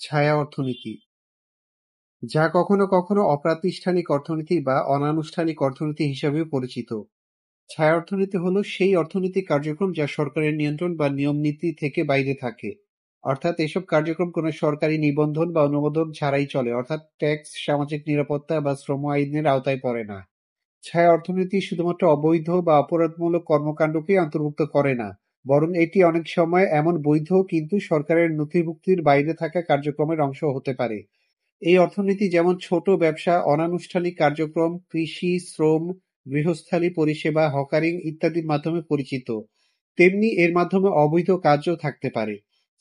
ছায়া অর্থনীতি, যা কখনো কখনো অপ্রাতিষ্ঠানিক অর্থনীতি বা অনানুষ্ঠানিক অর্থনীতি হিসাবেও পরিচিত। ছায়া অর্থনীতি হলো সেই অর্থনৈতিক কার্যক্রম যা সরকারের নিয়ন্ত্রণ বা নিয়ম নীতি থেকে বাইরে থাকে। অর্থাৎ এসব কার্যক্রম কোনো সরকারি নিবন্ধন বা অনুমোদন ছাড়াই চলে, অর্থাৎ ট্যাক্স, সামাজিক নিরাপত্তা বা শ্রম আইনের আওতায় পড়ে না। ছায়া অর্থনীতি শুধুমাত্র অবৈধ বা অপরাধমূলক কর্মকাণ্ডকেই অন্তর্ভুক্ত করে না, বরং এটি অনেক সময় এমন বৈধ কিন্তু সরকারের নথিভুক্তির বাইরে থাকা কার্যক্রমের অংশ হতে পারে। এই অর্থনীতি যেমন ছোট ব্যবসা, অনানুষ্ঠানিক কার্যক্রম, কৃষি, শ্রম, গৃহস্থালী পরিষেবা, হকারিং ইত্যাদির মাধ্যমে পরিচিত, তেমনি এর মাধ্যমে অবৈধ কাজও থাকতে পারে,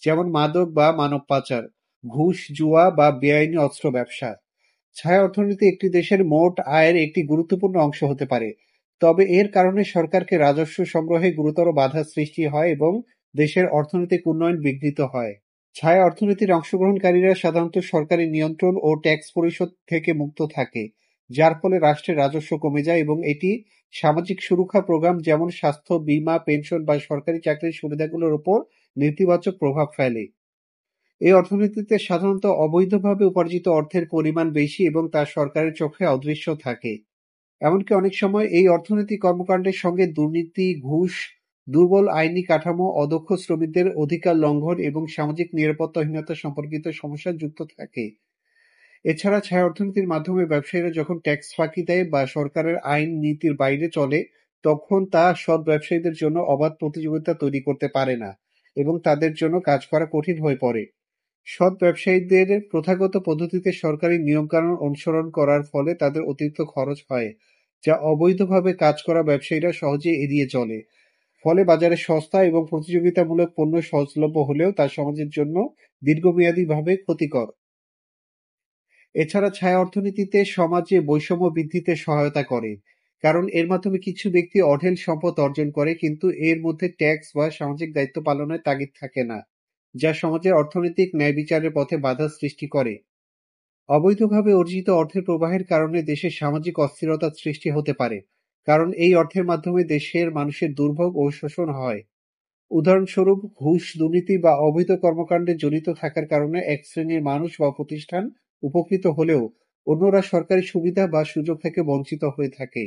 যেমন মাদক বা মানব পাচার, ঘুষ, জুয়া বা বেআইনি অস্ত্র ব্যবসা। ছায়া অর্থনীতি একটি দেশের মোট আয়ের একটি গুরুত্বপূর্ণ অংশ হতে পারে, তবে এর কারণে সরকারকে রাজস্ব সংগ্রহে গুরুতর বাধা সৃষ্টি হয় এবং দেশের অর্থনৈতিক উন্নয়ন বিঘ্নিত হয়। ছায়া অর্থনীতির অংশগ্রহণকারীরা সাধারণত সরকারি নিয়ন্ত্রণ ও ট্যাক্স পরিশোধ থেকে মুক্ত থাকে, যার ফলে রাষ্ট্রের রাজস্ব কমে যায় এবং এটি সামাজিক সুরক্ষা প্রোগ্রাম যেমন স্বাস্থ্য বীমা, পেনশন বা সরকারি চাকরির সুবিধাগুলোর উপর নেতিবাচক প্রভাব ফেলে। এই অর্থনীতিতে সাধারণত অবৈধভাবে উপার্জিত অর্থের পরিমাণ বেশি এবং তা সরকারের চোখে অদৃশ্য থাকে। এমনকি অনেক সময় এই অর্থনৈতিক কর্মকাণ্ডের সঙ্গে দুর্নীতি, ঘুষ, দুর্বল আইনি কাঠামো, অদক্ষ শ্রমিকদের অধিকার লঙ্ঘন এবং সামাজিক নিরাপত্তাহীনতা সম্পর্কিত সমস্যা যুক্ত থাকে। এছাড়া ছায়া অর্থনীতির মাধ্যমে ব্যবসায়ীরা যখন ট্যাক্স ফাঁকি দেয় বা সরকারের আইন নীতির বাইরে চলে, তখন তা সৎ ব্যবসায়ীদের জন্য অবাধ প্রতিযোগিতা তৈরি করতে পারে না এবং তাদের জন্য কাজ করা কঠিন হয়ে পড়ে। সৎ ব্যবসায়ীদের প্রথাগত পদ্ধতিতে সরকারি নিয়মকানুন অনুসরণ করার ফলে তাদের অতিরিক্ত খরচ হয়, যা অবৈধভাবে কাজ করা ব্যবসায়ীরা সহজে এড়িয়ে চলে। ফলে বাজারে সস্তা এবং প্রতিযোগিতামূলক পণ্য সহজলভ্য হলেও তা সমাজের জন্য দীর্ঘমেয়াদীভাবে ক্ষতিকর। এছাড়া ছায়া অর্থনীতিতে সমাজে বৈষম্য বৃদ্ধিতে সহায়তা করে, কারণ এর মাধ্যমে কিছু ব্যক্তি অঢেল সম্পদ অর্জন করে কিন্তু এর মধ্যে ট্যাক্স বা সামাজিক দায়িত্ব পালনের তাগিদ থাকে না, যা সমাজে অর্থনৈতিক ন্যায় বিচারের পথে বাধা সৃষ্টি করে। অবৈধভাবে অর্জিত অর্থের প্রবাহের কারণে দেশে সামাজিক অস্থিরতার সৃষ্টি হতে পারে, কারণ এই অর্থের মাধ্যমে দেশের মানুষের দুর্ভোগ ও শোষণ হয়। উদাহরণস্বরূপ, ঘুষ, দুর্নীতি বা অবৈধ কর্মকাণ্ডে জড়িত থাকার কারণে এক শ্রেণীর মানুষ বা প্রতিষ্ঠান উপকৃত হলেও অন্যরা সরকারি সুবিধা বা সুযোগ থেকে বঞ্চিত হয়ে থাকে।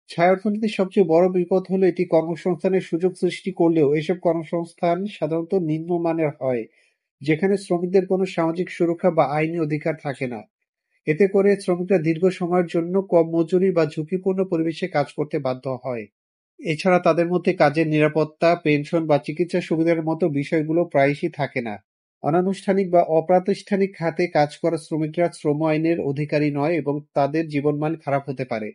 ছায়া অর্থনীতির সবচেয়ে বড় বিপদ হলো এটি কর্মসংস্থানের সুযোগ সৃষ্টি করলেও এসব কর্মসংস্থান সাধারণত নিম্নমানের হয়, যেখানে শ্রমিকদের কোনো সামাজিক সুরক্ষা বা আইনি অধিকার থাকে না। এতে করে শ্রমিকরা দীর্ঘ সময়ের জন্য কম মজুরি বা ঝুঁকিপূর্ণ পরিবেশে কাজ করতে বাধ্য হয়। এছাড়া তাদের মধ্যে কাজের নিরাপত্তা, পেনশন বা চিকিৎসা সুবিধার মতো বিষয়গুলো প্রায়শই থাকে না। অনানুষ্ঠানিক বা অপ্রাতিষ্ঠানিক খাতে কাজ করা শ্রমিকরা শ্রম আইনের অধিকারী নয় এবং তাদের জীবনমান খারাপ হতে পারে।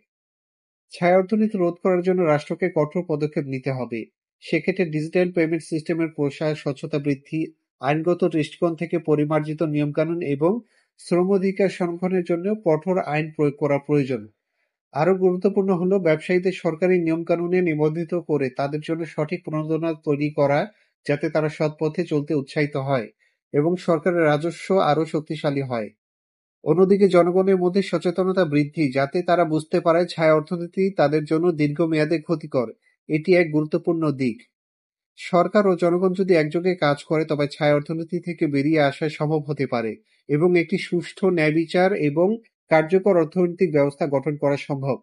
ছায়া অর্থনীতি রোধ করার জন্য রাষ্ট্রকে কঠোর পদক্ষেপ নিতে হবে। সেক্ষেত্রে ডিজিটাল পেমেন্ট সিস্টেমের প্রসার, স্বচ্ছতা বৃদ্ধি, আইনগত দৃষ্টিকোণ থেকে পরিমার্জিত নিয়মকানুন এবং শ্রম অধিকার সংরক্ষণের জন্য কঠোর আইন প্রয়োগ করা প্রয়োজন। আরও গুরুত্বপূর্ণ হলো ব্যবসায়ীদের সরকারি নিয়মকানুনে নিবন্ধিত করে তাদের জন্য সঠিক প্রণোদনা তৈরি করা, যাতে তারা সৎ পথে চলতে উৎসাহিত হয় এবং সরকারের রাজস্ব আরও শক্তিশালী হয়। অন্যদিকে জনগণের মধ্যে সচেতনতা বৃদ্ধি, যাতে তারা বুঝতে পারে ছায়া অর্থনীতি তাদের জন্য দীর্ঘমেয়াদে ক্ষতিকর। এটি এক গুরুত্বপূর্ণ দিক। সরকার ও জনগণ যদি একযোগে কাজ করে তবে ছায়া অর্থনীতি থেকে বেরিয়ে আসা সম্ভব হতে পারে এবং একটি সুষ্ঠু ন্যায়বিচার এবং কার্যকর অর্থনৈতিক ব্যবস্থা গঠন করা সম্ভব।